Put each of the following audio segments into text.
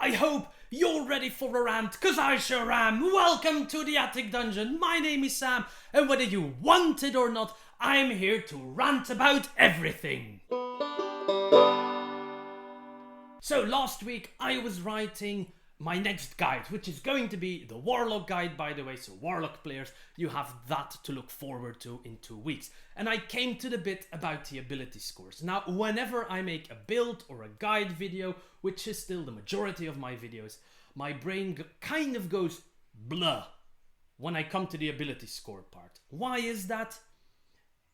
I hope you're ready for a rant, cause I sure am. Welcome to the Attic Dungeon. My name is Sam, and whether you want it or not, I'm here to rant about everything. So last week I was writing my next guide, which is going to be the Warlock guide, by the way. So Warlock players, you have that to look forward to in 2 weeks. And I came to the bit about the ability scores. Now, whenever I make a build or a guide video, which is still the majority of my videos, my brain kind of goes blah when I come to the ability score part. Why is that?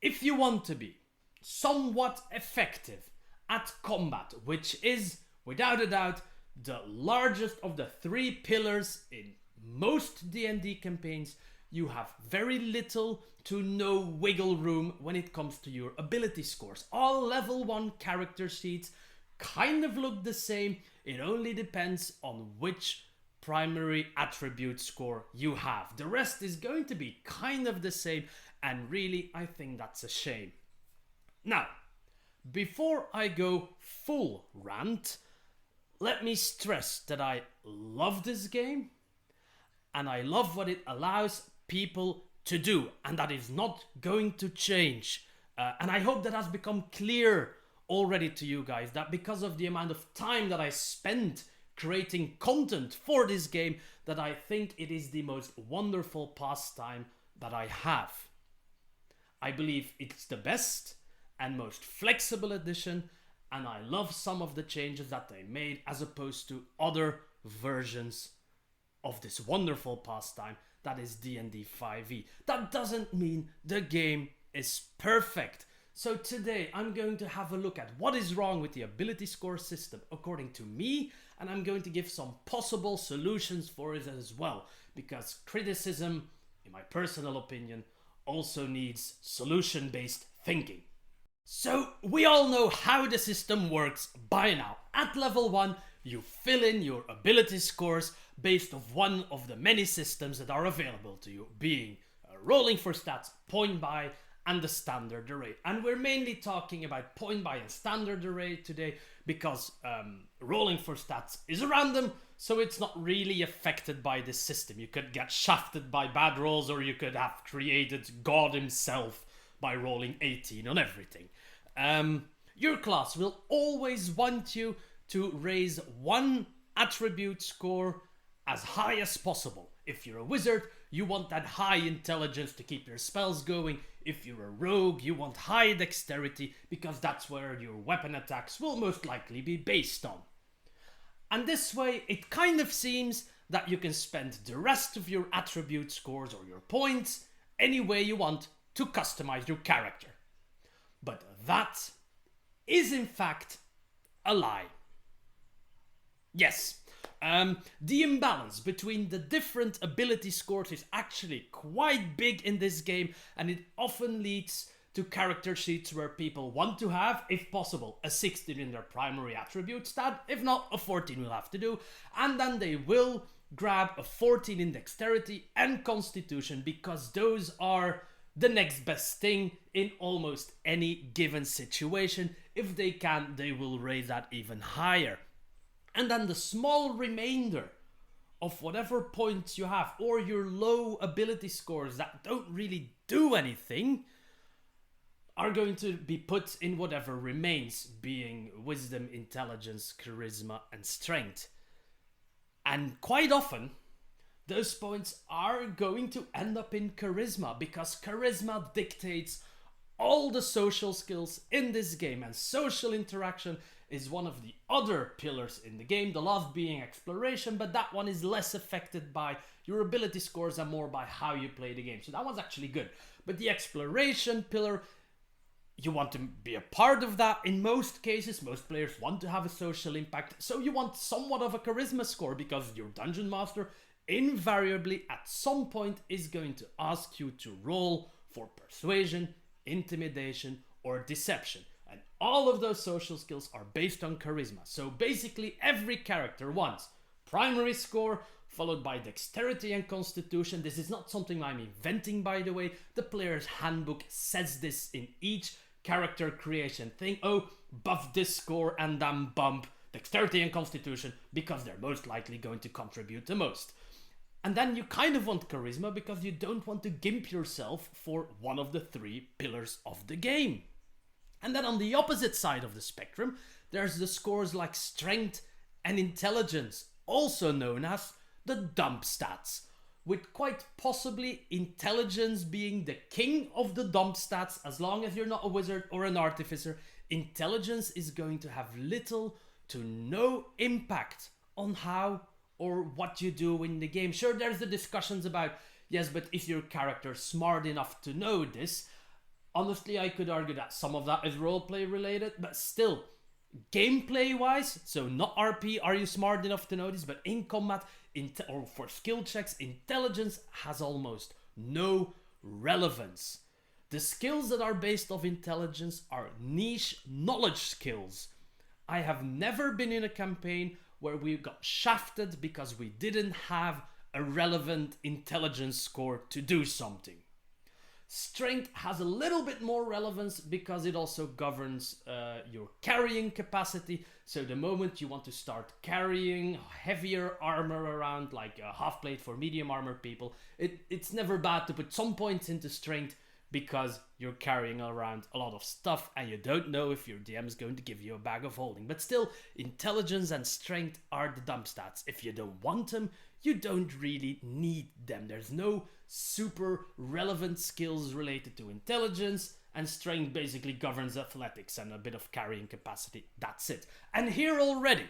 If you want to be somewhat effective at combat, which is without a doubt the largest of the 3 pillars in most D&D campaigns, you have very little to no wiggle room when it comes to your ability scores. All level 1 character sheets kind of look the same. It only depends on which primary attribute score you have. The rest is going to be kind of the same, and really I think that's a shame. Now, before I go full rant, let me stress that I love this game and I love what it allows people to do, and that is not going to change. And I hope that has become clear already to you guys, that because of the amount of time that I spent creating content for this game, that I think it is the most wonderful pastime that I have. I believe it's the best and most flexible edition, and I love some of the changes that they made as opposed to other versions of this wonderful pastime that is D&D 5e. That doesn't mean the game is perfect. So today I'm going to have a look at what is wrong with the ability score system according to me, and I'm going to give some possible solutions for it as well, because criticism, in my personal opinion, also needs solution-based thinking. So we all know how the system works by now. At level 1, you fill in your ability scores based on one of the many systems that are available to you, being rolling for stats, point buy, and the standard array. And we're mainly talking about point buy and standard array today because rolling for stats is random, so it's not really affected by this system. You could get shafted by bad rolls, or you could have created God himself by rolling 18 on everything. Your class will always want you to raise one attribute score as high as possible. If you're a wizard, you want that high intelligence to keep your spells going. If you're a rogue, you want high dexterity, because that's where your weapon attacks will most likely be based on. And this way, it kind of seems that you can spend the rest of your attribute scores or your points any way you want to customize your character. But that is in fact a lie. Yes, the imbalance between the different ability scores is actually quite big in this game, and it often leads to character sheets where people want to have, if possible, a 16 in their primary attribute stat. If not, a 14 will have to do, and then they will grab a 14 in dexterity and constitution, because those are the next best thing in almost any given situation. If they can, they will raise that even higher. And then the small remainder of whatever points you have, or your low ability scores that don't really do anything, are going to be put in whatever remains, being wisdom, intelligence, charisma, and strength. And quite often, those points are going to end up in charisma, because charisma dictates all the social skills in this game, and social interaction is one of the other pillars in the game, the last being exploration, but that one is less affected by your ability scores and more by how you play the game. So that one's actually good. But the exploration pillar, you want to be a part of that. In most cases, most players want to have a social impact, so you want somewhat of a charisma score, because your dungeon master invariably at some point is going to ask you to roll for persuasion, intimidation, or deception. And all of those social skills are based on charisma. So basically every character wants primary score, followed by dexterity and constitution. This is not something I'm inventing, by the way. The player's handbook says this in each character creation thing. Oh, buff this score and then bump dexterity and constitution, because they're most likely going to contribute the most. And then you kind of want charisma because you don't want to gimp yourself for one of the 3 pillars of the game. And then on the opposite side of the spectrum, there's the scores like strength and intelligence, also known as the dump stats, with quite possibly intelligence being the king of the dump stats. As long as you're not a wizard or an artificer, intelligence is going to have little to no impact on how or what you do in the game. Sure, there's the discussions about, yes, but is your character smart enough to know this? Honestly, I could argue that some of that is roleplay related, but still, gameplay wise, so not RP, are you smart enough to know this, but in combat, or for skill checks, intelligence has almost no relevance. The skills that are based off intelligence are niche knowledge skills. I have never been in a campaign where we got shafted because we didn't have a relevant intelligence score to do something. Strength has a little bit more relevance because it also governs your carrying capacity. So the moment you want to start carrying heavier armor around, like a half plate for medium armor people, it's never bad to put some points into strength because you're carrying around a lot of stuff and you don't know if your DM is going to give you a bag of holding. But still, intelligence and strength are the dump stats. If you don't want them, you don't really need them. There's no super relevant skills related to intelligence, and strength basically governs athletics and a bit of carrying capacity. That's it. And here already,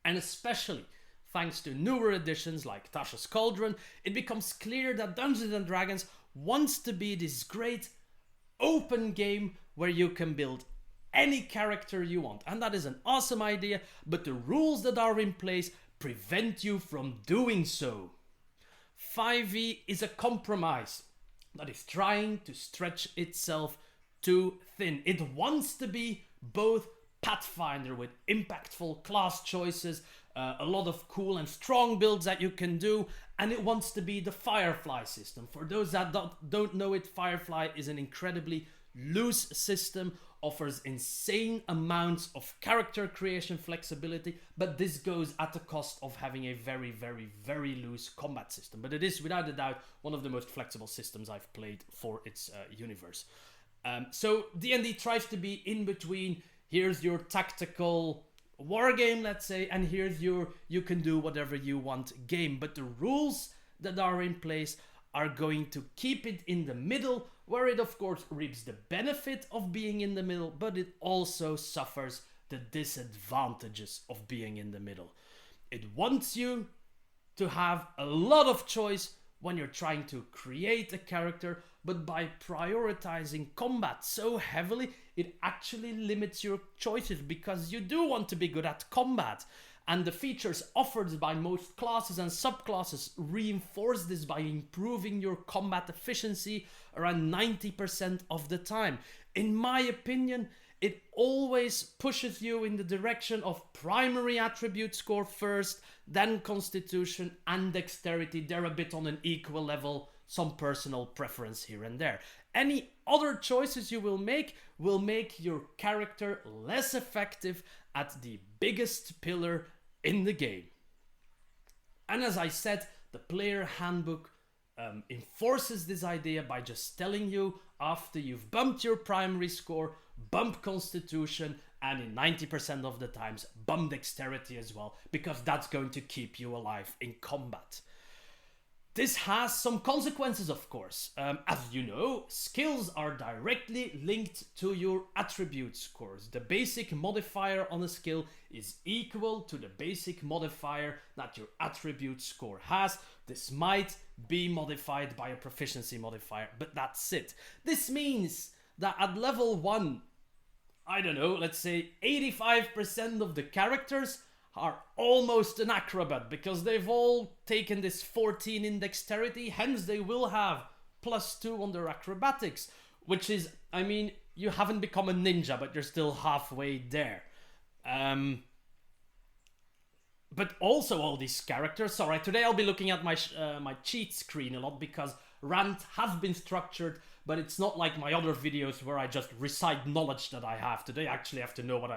and especially thanks to newer editions like Tasha's Cauldron, it becomes clear that Dungeons & Dragons wants to be this great open game where you can build any character you want. And that is an awesome idea, but the rules that are in place prevent you from doing so. 5e is a compromise that is trying to stretch itself too thin. It wants to be both Pathfinder with impactful class choices, a lot of cool and strong builds that you can do, and it wants to be the Firefly system. For those that don't know it, Firefly is an incredibly loose system, offers insane amounts of character creation flexibility, but this goes at the cost of having a very, very, very loose combat system. But it is, without a doubt, one of the most flexible systems I've played for its universe. So D&D tries to be in between. Here's your tactical war game, let's say, and here's your you can do whatever you want game. But the rules that are in place are going to keep it in the middle, where it of course reaps the benefit of being in the middle, but it also suffers the disadvantages of being in the middle. It wants you to have a lot of choice when you're trying to create a character, but by prioritizing combat so heavily, it actually limits your choices because you do want to be good at combat. And the features offered by most classes and subclasses reinforce this by improving your combat efficiency around 90% of the time. In my opinion, it always pushes you in the direction of primary attribute score first, then constitution and dexterity. They're a bit on an equal level, some personal preference here and there. Any other choices you will make your character less effective at the biggest pillar in the game. And as I said, the player handbook enforces this idea by just telling you after you've bumped your primary score, bump constitution, and in 90% of the times, bump dexterity as well, because that's going to keep you alive in combat. This has some consequences, of course. As you know, skills are directly linked to your attribute scores. The basic modifier on a skill is equal to the basic modifier that your attribute score has. This might be modified by a proficiency modifier, but that's it. This means that at level 1, I don't know, let's say 85% of the characters are almost an acrobat because they've all taken this 14 in dexterity, hence they will have +2 on their acrobatics, which is, I mean, you haven't become a ninja, but you're still halfway there. But also all these characters, alright, today I'll be looking at my my cheat screen a lot because rant has been structured, but it's not like my other videos where I just recite knowledge that I have. Today I actually have to know what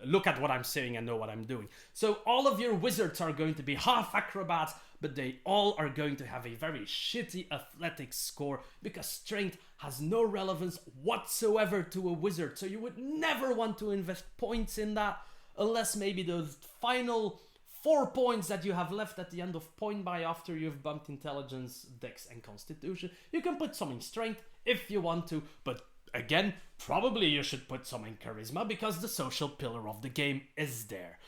look at what I'm saying and know what I'm doing. So all of your wizards are going to be half acrobats, but they all are going to have a very shitty athletics score because strength has no relevance whatsoever to a wizard. So you would never want to invest points in that unless maybe those final 4 points that you have left at the end of point buy after you've bumped intelligence, dex and constitution. You can put some in strength if you want to, but again, probably you should put some in charisma because the social pillar of the game is there.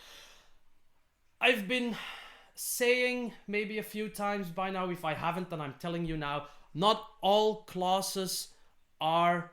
I've been saying maybe a few times by now, if I haven't, then I'm telling you now, not all classes are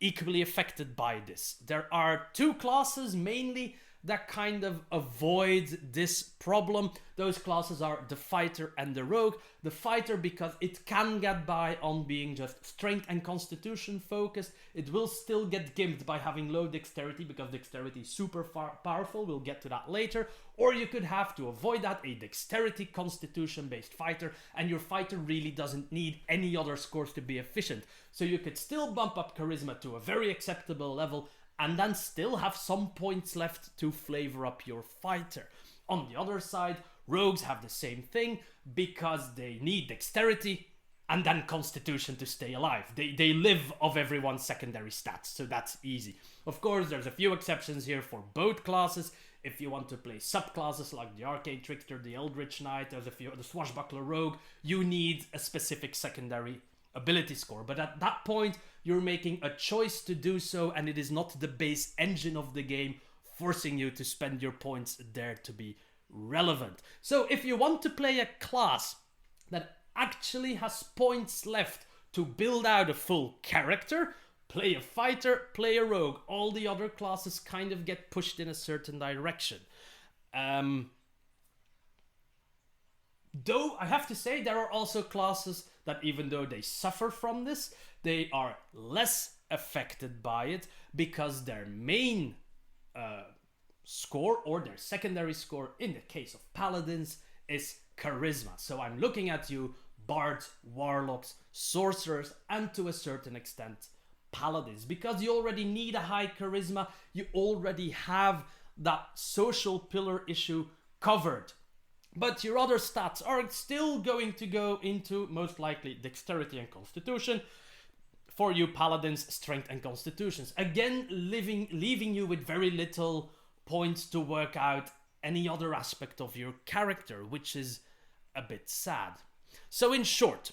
equally affected by this. There are 2 classes mainly that kind of avoid this problem. Those classes are the fighter and the rogue. The fighter because it can get by on being just strength and constitution focused. It will still get gimped by having low dexterity because dexterity is super powerful. We'll get to that later. Or you could have, to avoid that, a dexterity constitution based fighter, and your fighter really doesn't need any other scores to be efficient. So you could still bump up charisma to a very acceptable level and then still have some points left to flavor up your fighter. On the other side, rogues have the same thing because they need dexterity and then constitution to stay alive. They live off everyone's secondary stats, so that's easy. Of course, there's a few exceptions here for both classes. If you want to play subclasses like the Arcane Trickster, the Eldritch Knight, there's a few, the Swashbuckler Rogue, you need a specific secondary ability score. But at that point, you're making a choice to do so, and it is not the base engine of the game forcing you to spend your points there to be relevant. So if you want to play a class that actually has points left to build out a full character, play a fighter, play a rogue. All the other classes kind of get pushed in a certain direction. Though I have to say there are also classes that, even though they suffer from this, they are less affected by it because their main score, or their secondary score in the case of paladins, is charisma. So I'm looking at you, bards, warlocks, sorcerers, and to a certain extent paladins, because you already need a high charisma. You already have that social pillar issue covered. But your other stats are still going to go into, most likely, dexterity and constitution. For you paladins, strength and constitutions. Again, leaving you with very little points to work out any other aspect of your character, which is a bit sad. So in short,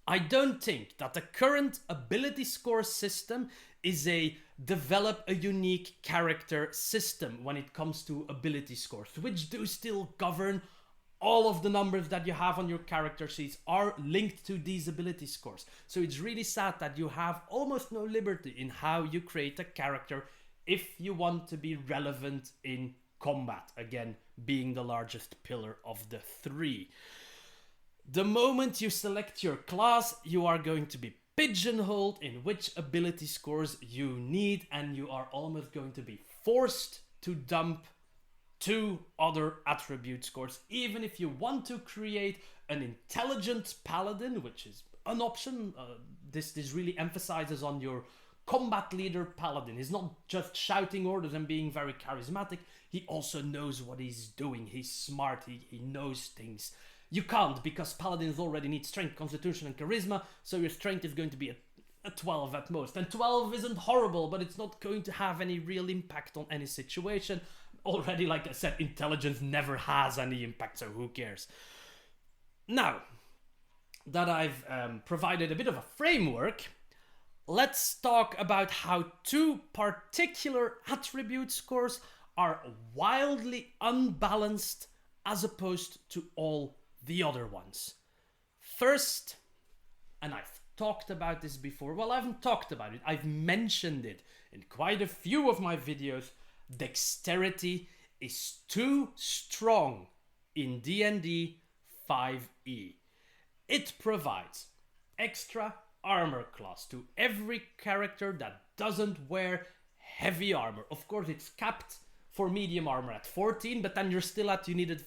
I don't think that the current ability score system is a develop a unique character system when it comes to ability scores, which do still govern all of the numbers that you have on your character sheets are linked to these ability scores. So it's really sad that you have almost no liberty in how you create a character if you want to be relevant in combat, again, being the largest pillar of the 3. The moment you select your class, you are going to be pigeonholed in which ability scores you need, and you are almost going to be forced to dump 2 other attribute scores, even if you want to create an intelligent paladin, which is an option. This really emphasizes on your combat leader paladin. He's not just shouting orders and being very charismatic, he also knows what he's doing. He's smart, he knows things. You can't, because paladins already need strength, constitution and charisma, so your strength is going to be a 12 at most. And 12 isn't horrible, but it's not going to have any real impact on any situation. Already, like I said, intelligence never has any impact, so who cares? Now that I've provided a bit of a framework, let's talk about how 2 particular attribute scores are wildly unbalanced as opposed to all the other ones. First, and I've talked about this before, well, I haven't talked about it, I've mentioned it in quite a few of my videos. Dexterity is too strong in D&D 5e. It provides extra armor class to every character that doesn't wear heavy armor. Of course, it's capped for medium armor at 14, but then you needed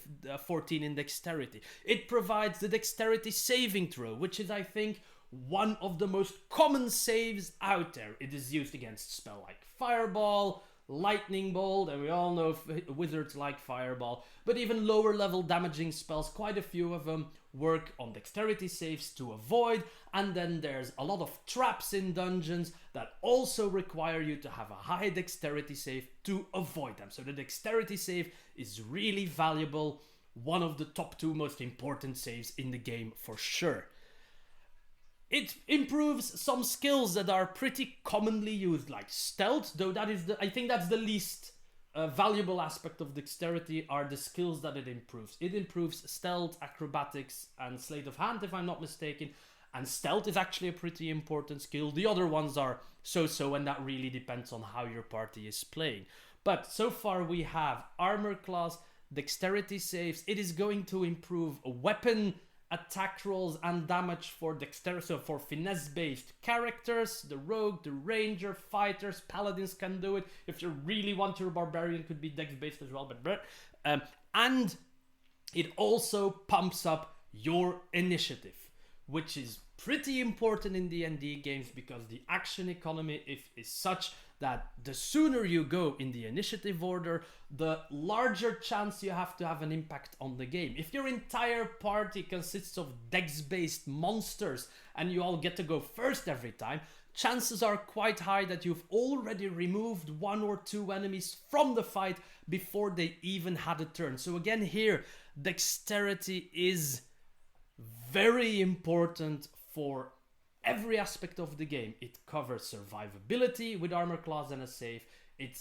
14 in dexterity. It provides the dexterity saving throw, which is, I think, one of the most common saves out there. It is used against spell like Fireball, lightning bolt, and we all know wizards like fireball, but even lower level damaging spells, quite a few of them work on dexterity saves to avoid, and then there's a lot of traps in dungeons that also require you to have a high dexterity save to avoid them. So the dexterity save is really valuable, one of the top 2 most important saves in the game for sure. It improves some skills that are pretty commonly used, like stealth, though that is I think that's the least valuable aspect of dexterity, are the skills that it improves. It improves stealth, acrobatics, and sleight of hand, if I'm not mistaken. And stealth is actually a pretty important skill. The other ones are so-so, and that really depends on how your party is playing. But so far we have armor class, dexterity saves. It is going to improve weapon attack rolls and damage for dexterity, so for finesse-based characters, the rogue, the ranger, fighters, paladins can do it. If you really want your barbarian, could be dex-based as well, but and it also pumps up your initiative, which is pretty important in D&D games because the action economy is such that the sooner you go in the initiative order, the larger chance you have to have an impact on the game. If your entire party consists of dex-based monsters and you all get to go first every time, chances are quite high that you've already removed 1 or 2 enemies from the fight before they even had a turn. So again here, dexterity is very important for every aspect of the game. It covers survivability with armor class and a save. It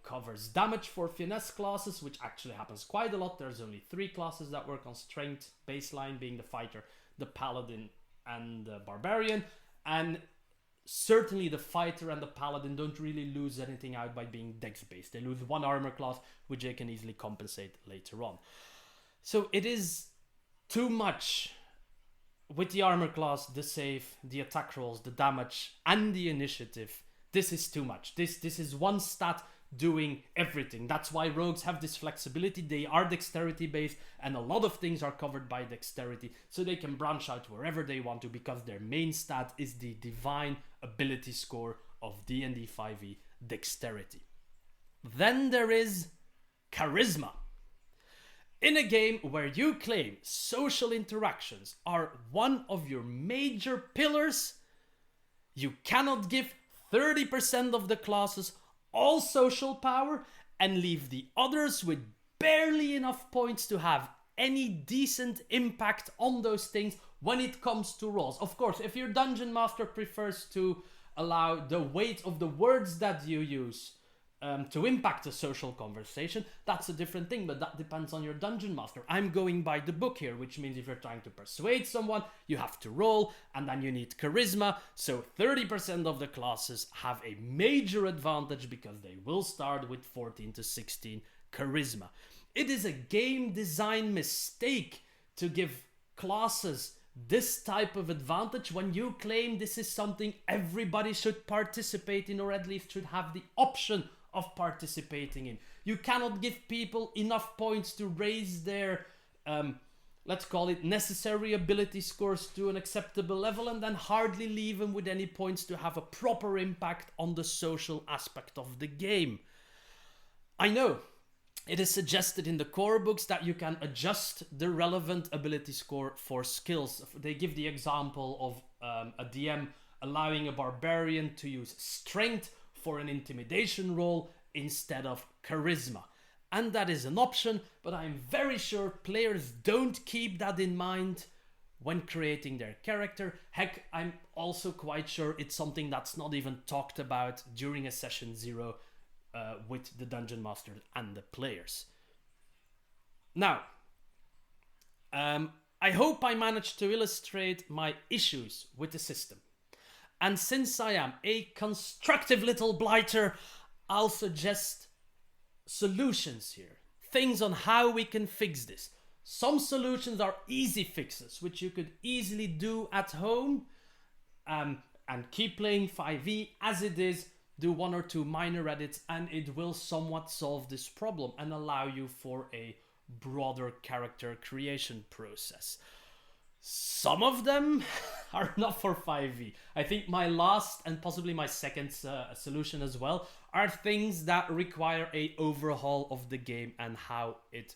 covers damage for finesse classes, which actually happens quite a lot. There's only 3 classes that work on strength baseline, being the fighter, the paladin, and the barbarian. And certainly the fighter and the paladin don't really lose anything out by being dex based. They lose 1 armor class, which they can easily compensate later on. So it is too much with the armor class, the save, the attack rolls, the damage, and the initiative. This is too much. This is one stat doing everything. That's why rogues have this flexibility. They are dexterity based, and a lot of things are covered by dexterity, so they can branch out wherever they want to because their main stat is the divine ability score of D&D 5e, dexterity. Then there is charisma. In a game where you claim social interactions are one of your major pillars, you cannot give 30% of the classes all social power and leave the others with barely enough points to have any decent impact on those things when it comes to rolls. Of course, if your dungeon master prefers to allow the weight of the words that you use to impact a social conversation, that's a different thing, but that depends on your dungeon master. I'm going by the book here, which means if you're trying to persuade someone, you have to roll, and then you need charisma, so 30% of the classes have a major advantage because they will start with 14 to 16 charisma. It is a game design mistake to give classes this type of advantage when you claim this is something everybody should participate in, or at least should have the option of participating in. You cannot give people enough points to raise their, let's call it necessary ability scores to an acceptable level, and then hardly leave them with any points to have a proper impact on the social aspect of the game. I know it is suggested in the core books that you can adjust the relevant ability score for skills. They give the example of a DM allowing a barbarian to use strength for an intimidation roll instead of charisma. And that is an option, but I'm very sure players don't keep that in mind when creating their character. Heck, I'm also quite sure it's something that's not even talked about during a session 0 with the dungeon master and the players. Now, I hope I managed to illustrate my issues with the system. And since I am a constructive little blighter, I'll suggest solutions here. Things on how we can fix this. Some solutions are easy fixes, which you could easily do at home and keep playing 5e as it is, do 1 or 2 minor edits, and it will somewhat solve this problem and allow you for a broader character creation process. Some of them are not for 5e. I think my last and possibly my second solution as well are things that require a overhaul of the game and how it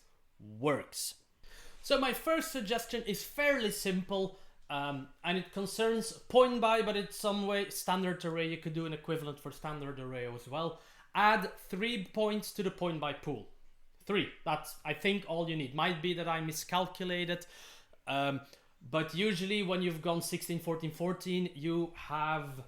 works. So my first suggestion is fairly simple, and it concerns point buy, but it's some way standard array. You could do an equivalent for standard array as well. Add 3 points to the point buy pool. 3, that's I think all you need. Might be that I miscalculated, but usually when you've gone 16, 14, 14, you have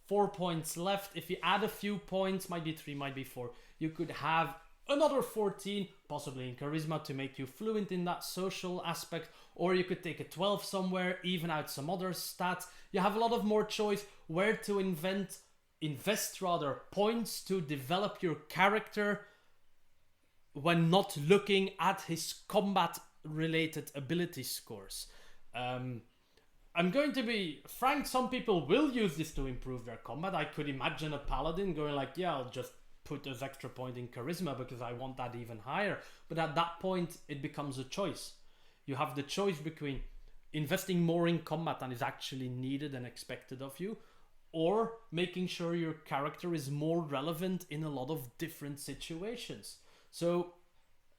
4 points left. If you add a few points, might be 3, might be 4, you could have another 14, possibly in charisma to make you fluent in that social aspect, or you could take a 12 somewhere, even out some other stats. You have a lot of more choice where to invest rather points to develop your character when not looking at his combat related ability scores. I'm going to be frank, some people will use this to improve their combat. I could imagine a paladin going like, yeah, I'll just put those extra point in charisma because I want that even higher. But at that point, it becomes a choice. You have the choice between investing more in combat than is actually needed and expected of you, or making sure your character is more relevant in a lot of different situations. So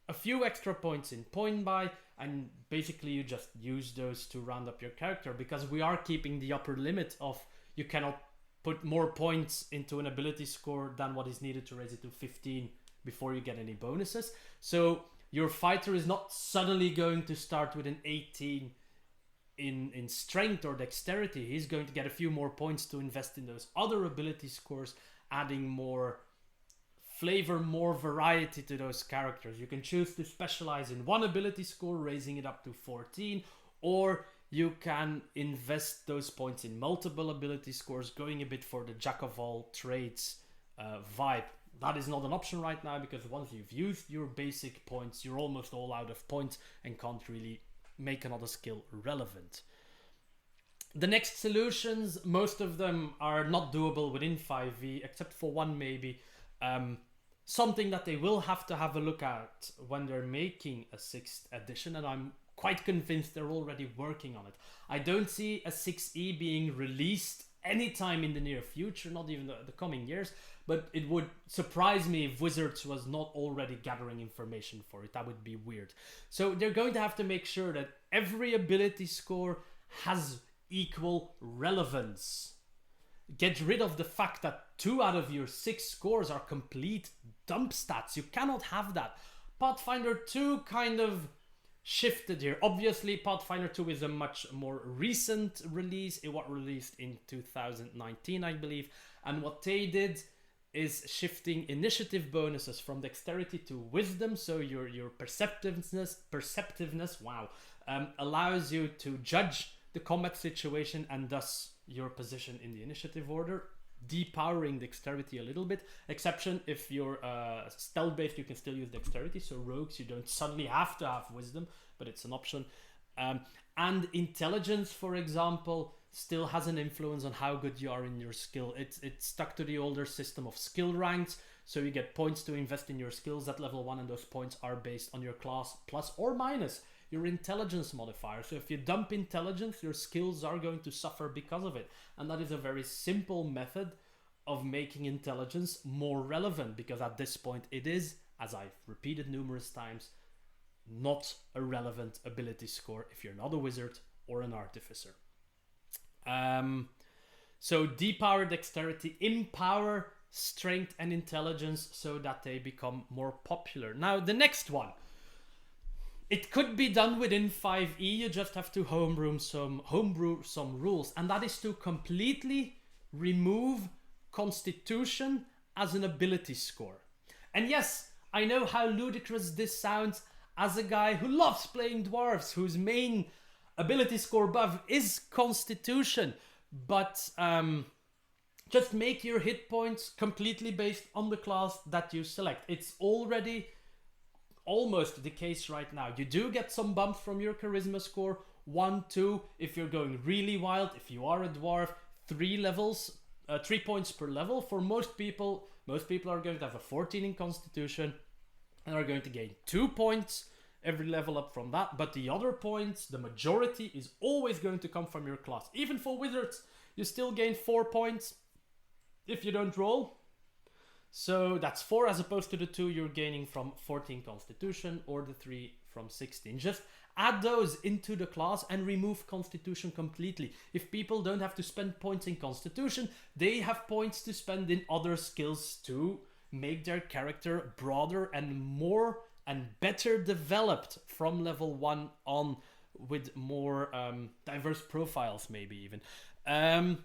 a few extra points in point buy, and basically you just use those to round up your character, because we are keeping the upper limit of you cannot put more points into an ability score than what is needed to raise it to 15 before you get any bonuses. So your fighter is not suddenly going to start with an 18 in strength or dexterity. He's going to get a few more points to invest in those other ability scores, adding more flavor, more variety to those characters. You can choose to specialize in one ability score, raising it up to 14, or you can invest those points in multiple ability scores, going a bit for the jack of all trades vibe. That is not an option right now, because once you've used your basic points, you're almost all out of points and can't really make another skill relevant. The next solutions, most of them are not doable within 5e, except for one maybe. Something that they will have to have a look at when they're making a 6th edition, and I'm quite convinced they're already working on it. I don't see a 6e being released anytime in the near future, not even the coming years, but it would surprise me if Wizards was not already gathering information for it. That would be weird. So they're going to have to make sure that every ability score has equal relevance. Get rid of the fact that 2 out of your 6 scores are complete dump stats. You cannot have that. Pathfinder 2 kind of shifted here. Obviously, Pathfinder 2 is a much more recent release. It was released in 2019, I believe. And what they did is shifting initiative bonuses from dexterity to wisdom. So your perceptiveness, wow, allows you to judge the combat situation and thus your position in the initiative order, depowering dexterity a little bit. Exception, if you're stealth based, you can still use dexterity. So rogues, you don't suddenly have to have wisdom, but it's an option. And intelligence, for example, still has an influence on how good you are in your skill. It's stuck to the older system of skill ranks, so you get points to invest in your skills at level 1, and those points are based on your class plus or minus your intelligence modifier. So if you dump intelligence, your skills are going to suffer because of it. And that is a very simple method of making intelligence more relevant, because at this point it is, as I've repeated numerous times, not a relevant ability score if you're not a wizard or an artificer. So depower dexterity, empower strength and intelligence so that they become more popular. Now the next one, it could be done within 5e, you just have to homebrew some rules, and that is to completely remove Constitution as an ability score. And yes, I know how ludicrous this sounds as a guy who loves playing dwarves, whose main ability score buff is Constitution, but just make your hit points completely based on the class that you select. It's already almost the case right now. You do get some bumps from your charisma score, 1, 2 if you're going really wild. If you are a dwarf, 3 levels, 3 points per level. For most people are going to have a 14 in Constitution and are going to gain 2 points every level up from that. But the other points, the majority, is always going to come from your class. Even for wizards, you still gain 4 points if you don't roll. So that's 4 as opposed to the 2 you're gaining from 14 Constitution, or the 3 from 16. Just add those into the class and remove Constitution completely. If people don't have to spend points in Constitution, they have points to spend in other skills to make their character broader and more and better developed from level 1 on, with more diverse profiles, maybe even.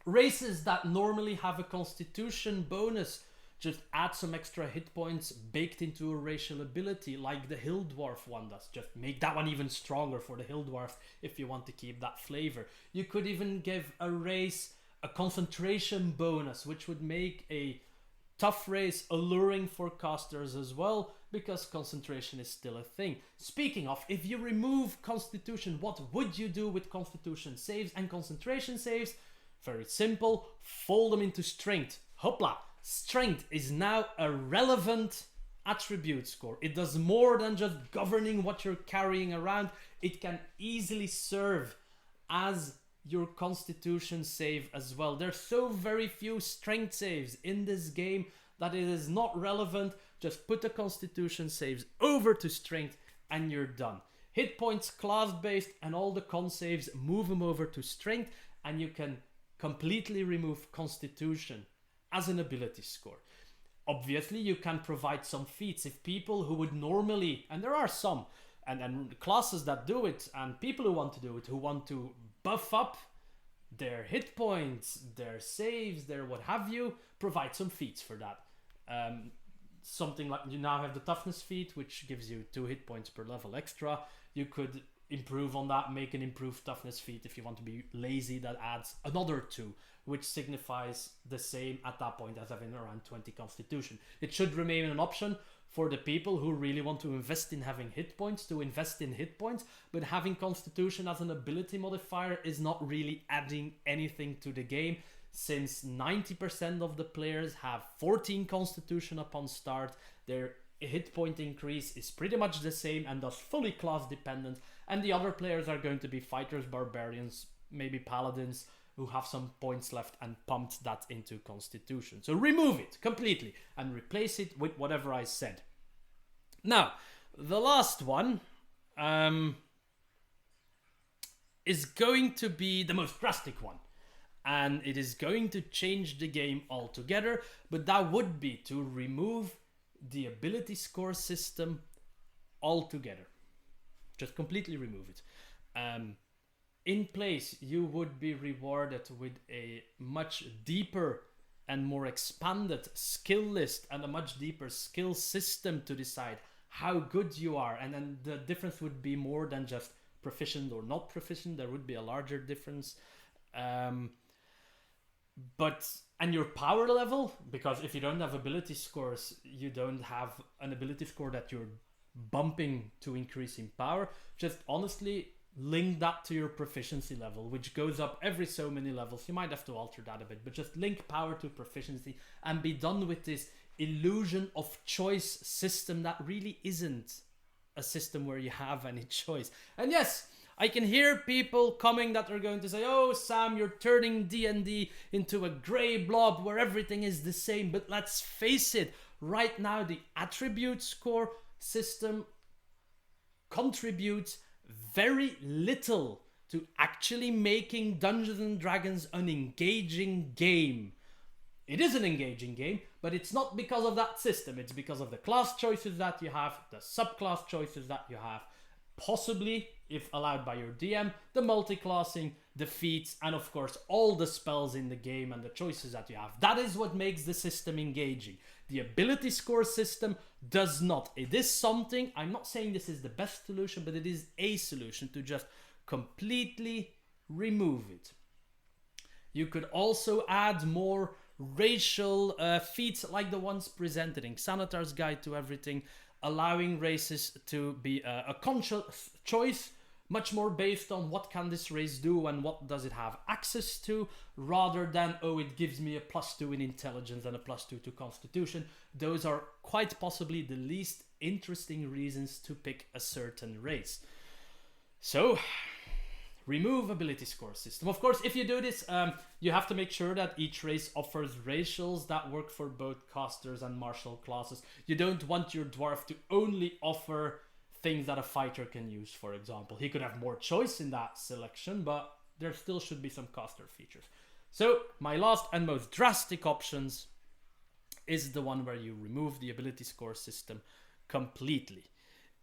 Races that normally have a Constitution bonus, just add some extra hit points baked into a racial ability, like the Hill Dwarf one does. Just make that one even stronger for the Hill Dwarf if you want to keep that flavor. You could even give a race a concentration bonus, which would make a tough race alluring for casters as well, because concentration is still a thing. Speaking of, if you remove Constitution, what would you do with Constitution saves and concentration saves? Very simple, fold them into Strength. Hopla! Strength is now a relevant attribute score. It does more than just governing what you're carrying around. It can easily serve as your Constitution save as well. There's so very few strength saves in this game that it is not relevant. Just put the Constitution saves over to Strength and you're done. Hit points class based, and all the con saves, move them over to Strength, and you can completely remove Constitution as an ability score. Obviously, you can provide some feats. If people who would normally, and there are some, and classes that do it, and people who want to do it, who want to buff up their hit points, their saves, their what have you, provide some feats for that. Something like, you now have the toughness feat, which gives you 2 hit points per level extra. You could improve on that, make an improved toughness feat. If you want to be lazy, that adds another 2, which signifies the same at that point as having around 20 Constitution. It should remain an option for the people who really want to invest in having hit points, to invest in hit points, but having Constitution as an ability modifier is not really adding anything to the game, since 90% of the players have 14 Constitution upon start. Their hit point increase is pretty much the same and thus fully class dependent, and the other players are going to be fighters, barbarians, maybe paladins, who have some points left and pumped that into Constitution. So remove it completely and replace it with whatever I said. Now, the last one is going to be the most drastic one, and it is going to change the game altogether, but that would be to remove the ability score system altogether. Just completely remove it. In place, you would be rewarded with a much deeper and more expanded skill list and a much deeper skill system to decide how good you are. And then the difference would be more than just proficient or not proficient. There would be a larger difference. And your power level, because if you don't have ability scores, you don't have an ability score that you're bumping to increase in power. Just honestly link that to your proficiency level, which goes up every so many levels. You might have to alter that a bit, but just link power to proficiency and be done with this illusion of choice system that really isn't a system where you have any choice. And yes, I can hear people coming that are going to say, oh Sam, you're turning D&D into a grey blob where everything is the same. But let's face it, right now the attribute score system contributes very little to actually making Dungeons and Dragons an engaging game. It is an engaging game, but it's not because of that system. It's because of the class choices that you have, the subclass choices that you have, possibly, if allowed by your DM, the multi-classing, the feats, and of course all the spells in the game and the choices that you have. That is what makes the system engaging. The ability score system does not. It is something, I'm not saying this is the best solution, but it is a solution to just completely remove it. You could also add more racial feats like the ones presented in Xanatar's Guide to Everything, allowing races to be a conscious choice, much more based on what can this race do and what does it have access to, rather than, oh, it gives me a +2 in intelligence and a +2 to constitution. Those are quite possibly the least interesting reasons to pick a certain race. So, remove ability score system. Of course, if you do this, you have to make sure that each race offers racials that work for both casters and martial classes. You don't want your dwarf to only offer things that a fighter can use, for example. He could have more choice in that selection, but there still should be some caster features. So, my last and most drastic options is the one where you remove the ability score system completely.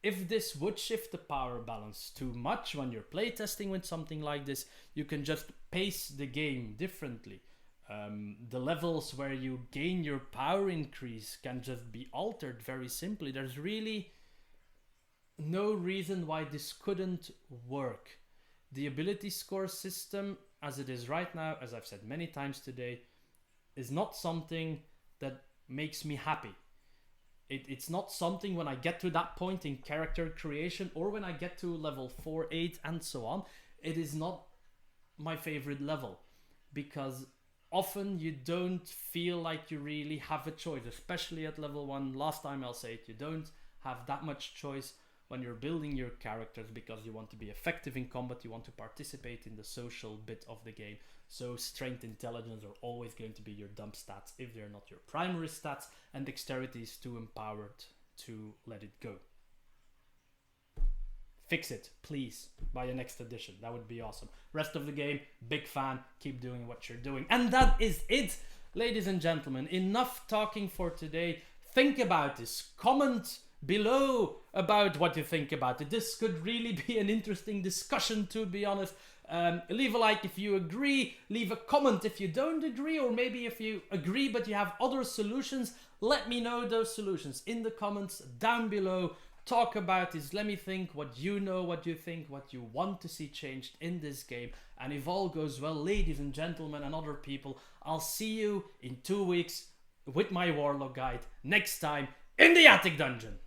If this would shift the power balance too much when you're playtesting with something like this, you can just pace the game differently. The levels where you gain your power increase can just be altered very simply. There's really no reason why this couldn't work. The ability score system, as it is right now, as I've said many times today, is not something that makes me happy. It's not something when I get to that point in character creation, or when I get to level 4, 8 and so on, it is not my favorite level, because often you don't feel like you really have a choice, especially at level 1. Last time I'll say it, you don't have that much choice when you're building your characters, because you want to be effective in combat, you want to participate in the social bit of the game. So strength, intelligence are always going to be your dump stats if they're not your primary stats, and dexterity is too empowered to let it go. Fix it, please, by the next edition. That would be awesome. Rest of the game, big fan, keep doing what you're doing. And that is it, ladies and gentlemen. Enough talking for today. Think about this. Comment below about what you think about it. This could really be an interesting discussion, to be honest. Leave a like if you agree, leave a comment if you don't agree, or maybe if you agree but you have other solutions, let me know those solutions in the comments down below. Talk about this, let me think what you know, what you think, what you want to see changed in this game. And if all goes well, ladies and gentlemen and other people, I'll see you in 2 weeks with my Warlock guide next time in the Attic Dungeon.